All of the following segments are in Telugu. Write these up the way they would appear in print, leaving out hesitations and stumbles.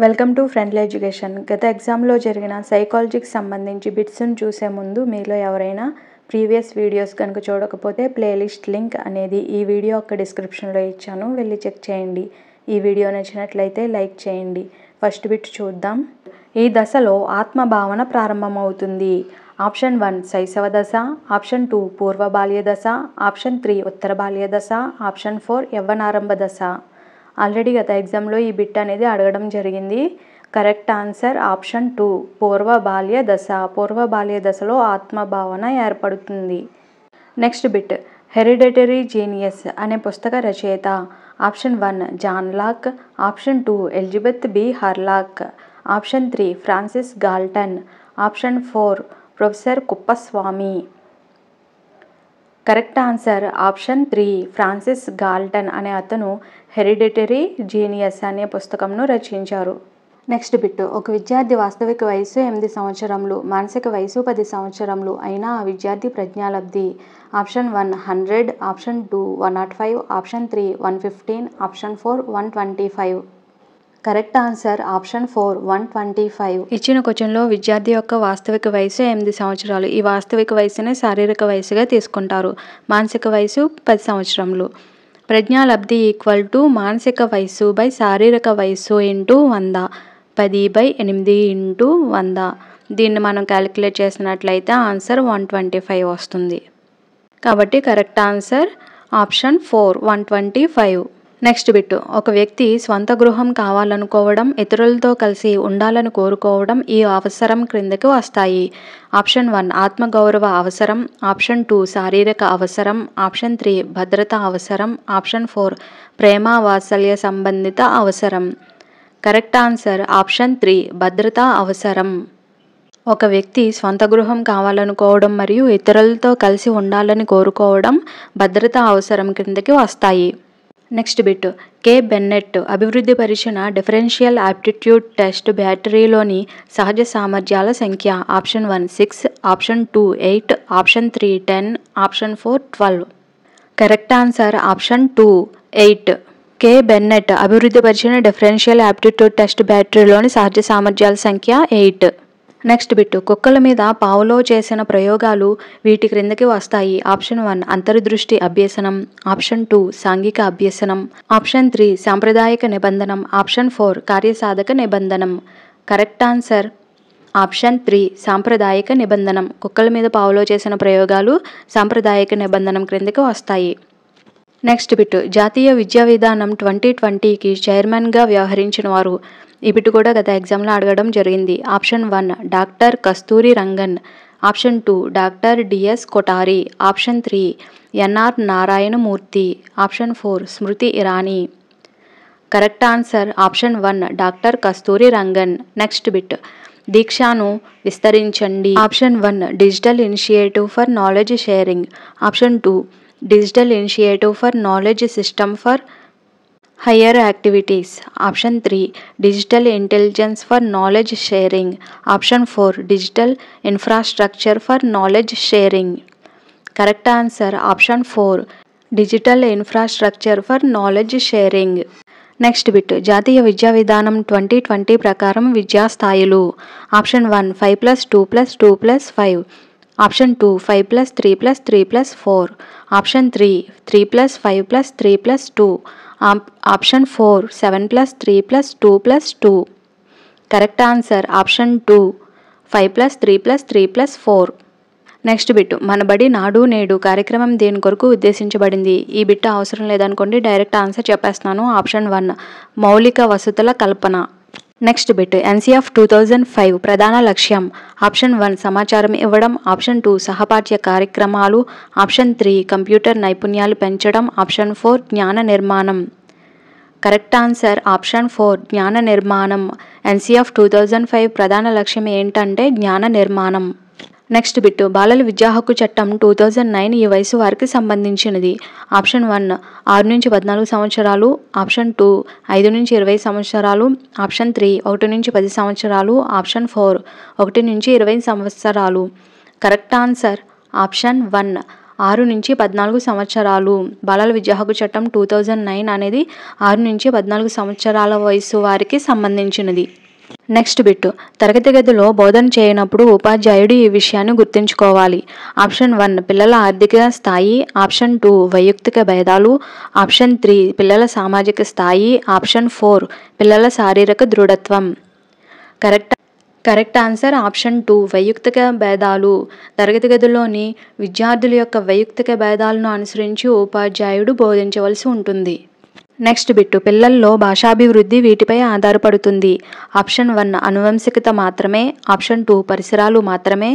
Welcome to friendly education. గత ఎగ్జామ్లో జరిగిన సైకాలజీకి సంబంధించి బిట్స్ను చూసే ముందు మీలో ఎవరైనా ప్రీవియస్ వీడియోస్ కనుక చూడకపోతే ప్లేలిస్ట్ లింక్ అనేది ఈ వీడియో యొక్క డిస్క్రిప్షన్లో ఇచ్చాను, వెళ్ళి చెక్ చేయండి. ఈ వీడియో నచ్చినట్లయితే లైక్ చేయండి. ఫస్ట్ బిట్ చూద్దాం. ఈ దశలో ఆత్మభావన ప్రారంభమవుతుంది. ఆప్షన్ 1 శైశవ దశ, ఆప్షన్ 2 పూర్వ బాల్య దశ, ఆప్షన్ 3 ఉత్తర బాల్య దశ, ఆప్షన్ 4 యవ్వనారంభ దశ. ఆల్రెడీ గత ఎగ్జామ్లో ఈ బిట్ అనేది అడగడం జరిగింది. కరెక్ట్ ఆన్సర్ ఆప్షన్ 2 పూర్వ బాల్య దశ. పూర్వ బాల్య దశలో ఆత్మభావన ఏర్పడుతుంది. Next bit. హెరిడిటరీ జీనియస్ అనే పుస్తక రచయిత. Option 1 John Locke, option 2 Elizabeth B Hurlock, option 3 Francis Galton, option 4 professor Kuppuswamy. Correct answer option 3 Francis Galton అనే అతను హెరిడిటరీ జీనియస్ అనే పుస్తకంను రచించారు. Next bit. ఒక విద్యార్థి వాస్తవిక వయసు 8 సంవత్సరములు, మానసిక వయసు 10 సంవత్సరములు అయినా ఆ విద్యార్థి ప్రజ్ఞాలబ్ధి. Option 1 100, option 2 105, option 3 115, option 4 125. Correct answer option 4 125. ఇచ్చిన క్వశ్చన్లో విద్యార్థి యొక్క వాస్తవిక వయసు 8 సంవత్సరాలు. ఈ వాస్తవిక వయసునే శారీరక వయసుగా తీసుకుంటారు. మానసిక వయసు 10 సంవత్సరములు. ప్రజ్ఞాలబ్ధి ఈక్వల్ టు మానసిక వయసు బై శారీరక వయసు ఇంటూ 100, 10/8 ఇంటూ 100. దీన్ని మనం క్యాలిక్యులేట్ చేసినట్లయితే ఆన్సర్ 125 వస్తుంది. కాబట్టి correct answer option 4 125. Next bit. ఒక వ్యక్తి స్వంత గృహం కావాలనుకోవడం, ఇతరులతో కలిసి ఉండాలని కోరుకోవడం ఈ అవసరం క్రిందకి వస్తాయి. ఆప్షన్ 1 ఆత్మగౌరవ అవసరం, ఆప్షన్ 2 శారీరక అవసరం, ఆప్షన్ 3 భద్రత అవసరం, ఆప్షన్ 4 ప్రేమ వాత్సల్య సంబంధిత అవసరం. కరెక్ట్ ఆన్సర్ ఆప్షన్ 3 భద్రతా అవసరం. ఒక వ్యక్తి స్వంత గృహం కావాలనుకోవడం మరియు ఇతరులతో కలిసి ఉండాలని కోరుకోవడం భద్రతా అవసరం కిందకి వస్తాయి. Next bit. కే బెన్నెట్ అభివృద్ధి పరిచిన డిఫరెన్షియల్ ఆప్టిట్యూడ్ టెస్ట్ బ్యాటరీలోని సహజ సామర్థ్యాల సంఖ్య. Option 1 6, option 2 8, option 3 10, option 4 12. Correct answer option 2 8. కే బెన్నెట్ అభివృద్ధి పరిచిన డిఫరెన్షియల్ ఆప్టిట్యూడ్ టెస్ట్ బ్యాటరీలోని సహజ సామర్థ్యాల సంఖ్య 8. Next bit. కుక్కల మీద పావులో చేసిన ప్రయోగాలు వీటి క్రిందకి వస్తాయి. ఆప్షన్ 1 అంతర్దృష్టి అభ్యసనం, ఆప్షన్ 2 సాంఘిక అభ్యసనం, ఆప్షన్ 3 సాంప్రదాయక నిబంధనం, ఆప్షన్ 4 కార్యసాధక నిబంధనం. కరెక్ట్ ఆన్సర్ ఆప్షన్ 3 సాంప్రదాయక నిబంధనం. కుక్కల మీద పావులో చేసిన ప్రయోగాలు సాంప్రదాయక నిబంధనం క్రిందకి వస్తాయి. Next bit. జాతీయ విద్యా విధానం 2020కి చైర్మన్గా వ్యవహరించిన వారు. ఈ బిట్ కూడా గత ఎగ్జామ్లో అడగడం జరిగింది. Option 1 doctor Kasturi Rangan, option 2 doctor DS Kothari, option 3 NR Narayana Murthy, option 4 Smriti Irani. Correct answer option 1 doctor Kasturi Rangan. Next bit. దీక్షను విస్తరించండి. Option 1 digital initiative for knowledge sharing, option 2 digital initiative for knowledge system for higher activities, option 3 digital intelligence for knowledge sharing, option 4 digital infrastructure for knowledge sharing. Correct answer option 4 digital infrastructure for knowledge sharing. Next bit. జాతీయ విద్యా విధానం 2020 ప్రకారం విద్యా స్థాయిలు. Option 1 5+2+2+5, option 2 5+3+3+4, option 3 3+5+3+2, option 4 7+3+2+2. Correct answer option 2 5+3+3+4. Next bit. మన బడి నాడు నేడు కార్యక్రమం దేని కొరకు ఉద్దేశించబడింది. ఈ బిట్ అవసరం లేదనుకోండి, డైరెక్ట్ ఆన్సర్ చెప్పేస్తున్నాను. ఆప్షన్ 1 మౌలిక వసతుల కల్పన. Next bit. ఎన్సీఎఫ్ 2005 ప్రధాన లక్ష్యం. ఆప్షన్ 1 సమాచారం ఇవ్వడం, ఆప్షన్ 2 సహపాఠ్య కార్యక్రమాలు, ఆప్షన్ 3 కంప్యూటర్ నైపుణ్యాలు పెంచడం, ఆప్షన్ 4 జ్ఞాన నిర్మాణం. కరెక్ట్ ఆన్సర్ ఆప్షన్ 4 జ్ఞాన నిర్మాణం. ఎన్సీఎఫ్ 2005 ప్రధాన లక్ష్యం ఏంటంటే జ్ఞాన నిర్మాణం. Next bit. బాలల విద్యా హక్కు చట్టం 2009 ఈ వయసు వారికి సంబంధించినది. ఆప్షన్ 1 6 నుంచి 14 సంవత్సరాలు, ఆప్షన్ 2 5 నుంచి 20 సంవత్సరాలు, ఆప్షన్ 3 1 నుంచి 10 సంవత్సరాలు, ఆప్షన్ 4 1 నుంచి 20 సంవత్సరాలు. కరెక్ట్ ఆన్సర్ ఆప్షన్ 1 6 నుంచి 14 సంవత్సరాలు. బాలల విద్యా హక్కు చట్టం 2009 అనేది 6 నుంచి 14 సంవత్సరాల వయసు వారికి సంబంధించినది. నెక్స్ట్ బిట్, తరగతి గదిలో బోధన చేయనప్పుడు ఉపాధ్యాయుడు ఈ విషయాన్ని గుర్తుంచుకోవాలి. ఆప్షన్ 1 పిల్లల ఆర్థిక స్థాయి, ఆప్షన్ 2 వైయక్తిక భేదాలు, ఆప్షన్ 3 పిల్లల సామాజిక స్థాయి, ఆప్షన్ 4 పిల్లల శారీరక దృఢత్వం. కరెక్ట్ ఆన్సర్ ఆప్షన్ 2 వైయక్తిక భేదాలు. తరగతి గదిలోని విద్యార్థుల యొక్క వైయక్తిక భేదాలను అనుసరించి ఉపాధ్యాయుడు బోధించవలసి ఉంటుంది. నెక్స్ట్ బిట్, పిల్లల్లో భాషాభివృద్ధి వీటిపై ఆధారపడుతుంది. ఆప్షన్ 1 అనువంశికత మాత్రమే, ఆప్షన్ 2 పరిసరాలు మాత్రమే,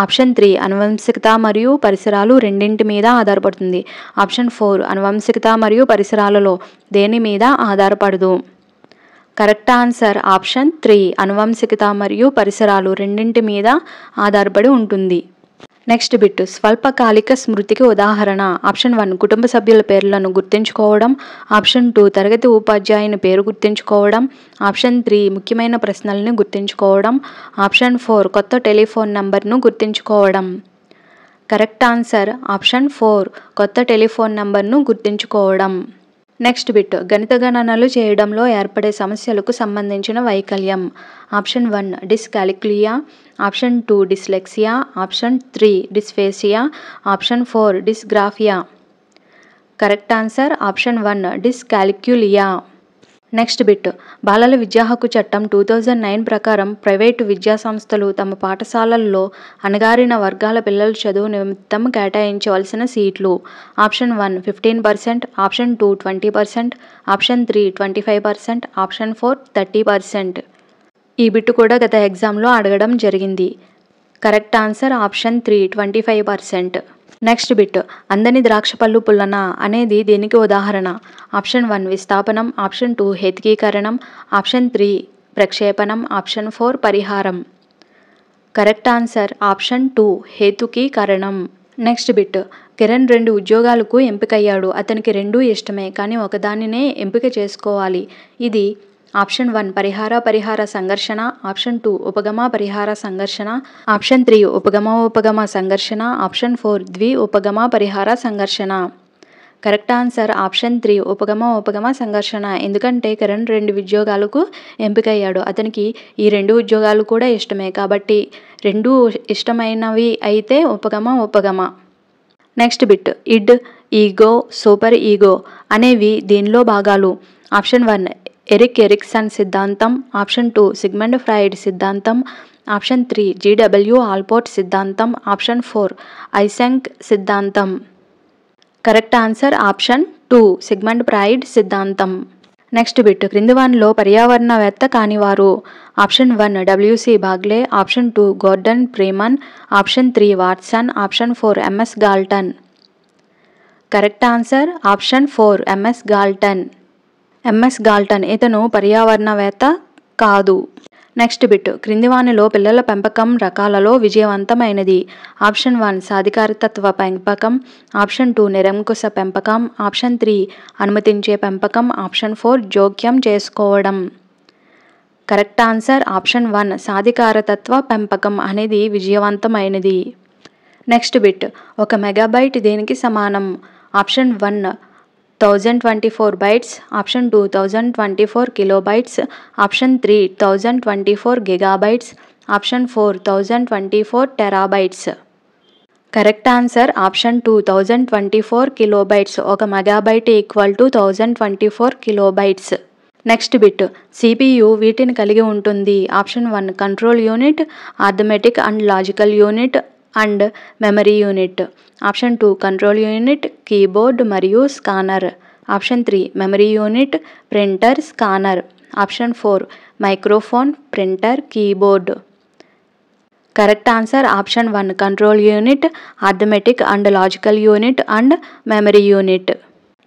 ఆప్షన్ 3 అనువంశికత మరియు పరిసరాలు రెండింటి మీద ఆధారపడుతుంది, ఆప్షన్ 4 అనువంశికత మరియు పరిసరాలలో దేని మీద ఆధారపడదు. కరెక్ట్ ఆన్సర్ ఆప్షన్ 3 అనువంశికత మరియు పరిసరాలు రెండింటి మీద ఆధారపడి ఉంటుంది. నెక్స్ట్ బిట్, స్వల్పకాలిక స్మృతికి ఉదాహరణ. ఆప్షన్ 1 కుటుంబ సభ్యుల పేర్లను గుర్తుంచుకోవడం, ఆప్షన్ 2 తరగతి ఉపాధ్యాయుని పేరు గుర్తుంచుకోవడం, ఆప్షన్ 3 ముఖ్యమైన ప్రశ్నలను గుర్తుంచుకోవడం, ఆప్షన్ 4 కొత్త టెలిఫోన్ నంబర్ను గుర్తుంచుకోవడం. కరెక్ట్ ఆన్సర్ ఆప్షన్ 4 కొత్త టెలిఫోన్ నంబర్ను గుర్తుంచుకోవడం. నెక్స్ట్ బిట్, గణిత గణనలు చేయడంలో ఏర్పడే సమస్యలకు సంబంధించిన వైకల్యం. Option 1 dyscalculia, option 2 dyslexia, option 3 dysphasia, option 4 dysgraphia. Correct answer option 1 dyscalculia. Next bit, బాలల విద్యా హక్కు చట్టం 2009 ప్రకారం ప్రైవేటు విద్యా సంస్థలు తమ పాఠశాలల్లో అణగారిన వర్గాల పిల్లల చదువు నిమిత్తం కేటాయించవలసిన సీట్లు. Option 1 15%, option 2 20%, option 3 25%, option 4 30%. ఈ బిట్ కూడా గత ఎగ్జామ్లో అడగడం జరిగింది. Correct answer option 3 25%. Next bit, అందని ద్రాక్ష పళ్ళు పుల్లన అనేది దేనికి ఉదాహరణ. ఆప్షన్ 1 విస్థాపనం, ఆప్షన్ 2 హేతుకీకరణం, ఆప్షన్ 3 ప్రక్షేపణం, ఆప్షన్ 4 పరిహారం. కరెక్ట్ ఆన్సర్ ఆప్షన్ 2 హేతుకీకరణం. నెక్స్ట్ బిట్, కిరణ్ 2 ఉద్యోగాలకు ఎంపికయ్యాడు. అతనికి 2 ఇష్టమే కానీ ఒకదానినే ఎంపిక చేసుకోవాలి. ఇది ఆప్షన్ 1 పరిహార సంఘర్షణ, ఆప్షన్ 2 ఉపగమ సంఘర్షణ, ఆప్షన్ 3 ఉపగమ సంఘర్షణ, ఆప్షన్ 4 ద్వి ఉపగమ పరిహార సంఘర్షణ. కరెక్ట్ ఆన్సర్ ఆప్షన్ 3 ఉపగమ సంఘర్షణ. ఎందుకంటే కిరణ్ 2 ఉద్యోగాలకు ఎంపికయ్యాడు, అతనికి ఈ 2 ఉద్యోగాలు కూడా ఇష్టమే కాబట్టి 2 ఇష్టమైనవి అయితే ఉపగమ. Next bit, id, ego, super ego అనేవి దీనిలో భాగాలు. ఆప్షన్ 1 ఎరిక్ ఎరిక్సన్ సిద్ధాంతం, ఆప్షన్ 2 సిగ్మండ్ ఫ్రాయిడ్ సిద్ధాంతం, ఆప్షన్ 3 జీడబ్ల్యూ ఆల్పోర్ట్ సిద్ధాంతం, ఆప్షన్ 4 ఐసెంక్ సిద్ధాంతం. Correct answer option 2 Sigmund Freud సిద్ధాంతం. నెక్స్ట్ బిట్, క్రింది వానిలో పర్యావరణవేత్త కానివారు. Option 1 WC Bagley, option 2 Gordon Freeman, option 3 Watson, option 4 MS Galton. Correct answer option 4 MS Galton. MS Galton ఇతను పర్యావరణవేత్త కాదు. నెక్స్ట్ బిట్, క్రింది వానిలో పిల్లల పెంపకం రకాలలో విజయవంతమైనది. ఆప్షన్ 1 సాధికారతత్వ పెంపకం, ఆప్షన్ 2 నిరంకుశ పెంపకం, ఆప్షన్ 3 అనుమతించే పెంపకం, ఆప్షన్ 4 జోక్యం చేసుకోవడం. కరెక్ట్ ఆన్సర్ ఆప్షన్ 1 సాధికారతత్వ పెంపకం అనేది విజయవంతమైనది. నెక్స్ట్ బిట్, 1 మెగాబైట్ దేనికి సమానం. Option 1 1024 bytes, option 2 1024 kilobytes, option 3 1024 gigabytes, option 4 1024 terabytes. Correct answer option 2 1024 kilobytes. 1 megabyte equal to 1024 kilobytes. Next bit, CPU వీటిని కలిగి ఉంటుంది. Option 1 control unit, arithmetic and logical unit and memory unit, option 2 control unit, keyboard మరియు scanner, option 3 memory unit, printer, scanner, option 4 microphone, printer, keyboard. Correct answer option 1 control unit, arithmetic and logical unit and memory unit.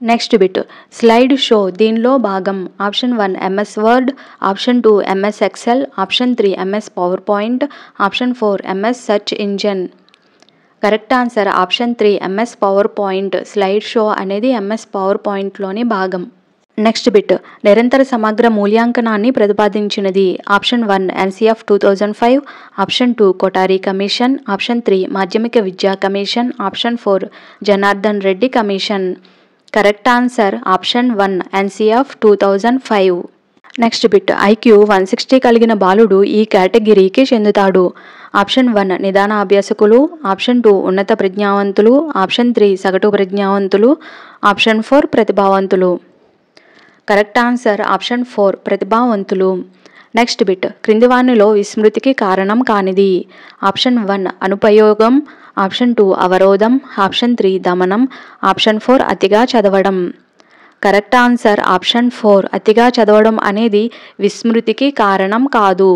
Next bit, slide show దీనిలో భాగం. Option 1 MS Word, option 2 MS Excel, option 3 MS PowerPoint, option 4 MS search engine. Correct answer option 3 MS PowerPoint. Slide show అనేది ఎంఎస్ పవర్ పాయింట్లోని భాగం. నెక్స్ట్ బిట్ నిరంతర సమగ్ర మూల్యాంకనాన్ని ప్రతిపాదించినది. Option 1 NCF 2005, option 2 Kothari commission, option 3 మాధ్యమిక విద్యా కమిషన్, option 4 Janardhan Reddy commission. Correct answer option 1 NCF 2005. Next bit IQ 160 కలిగిన బాలుడు ఈ కేటగిరీకి చెందుతాడు. ఆప్షన్ 1 నిదాన అభ్యాసకులు, ఆప్షన్ 2 ఉన్నత ప్రజ్ఞావంతులు, ఆప్షన్ 3 సగటు ప్రజ్ఞావంతులు, ఆప్షన్ 4 ప్రతిభావంతులు. కరెక్ట్ ఆన్సర్ ఆప్షన్ 4 ప్రతిభావంతులు. నెక్స్ట్ బిట్ క్రింది వానిలో విస్మృతికి కారణం కానిది. ఆప్షన్ 1 అనుపయోగం, ఆప్షన్ 2 అవరోధం, ఆప్షన్ 3 దమనం, ఆప్షన్ 4 అతిగా చదవడం. కరెక్ట్ ఆన్సర్ ఆప్షన్ 4 అతిగా చదవడం అనేది విస్మృతికి కారణం కాదు.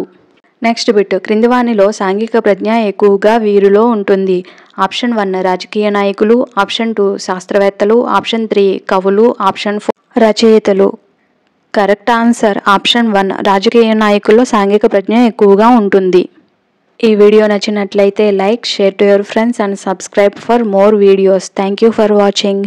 నెక్స్ట్ బిట్ క్రింది వానిలో సాంఘిక ప్రజ్ఞ ఎక్కువగా వీరిలో ఉంటుంది. ఆప్షన్ 1 రాజకీయ నాయకులు, ఆప్షన్ 2 శాస్త్రవేత్తలు, ఆప్షన్ 3 కవులు, ఆప్షన్ 4 రచయితలు. కరెక్ట్ ఆన్సర్ ఆప్షన్ 1 రాజకీయ నాయకుల్లో సాంఘిక ప్రజ్ఞ ఎక్కువగా ఉంటుంది. ఈ వీడియో నచ్చినట్లయితే like, share to your friends and subscribe for more videos. Thank you for watching.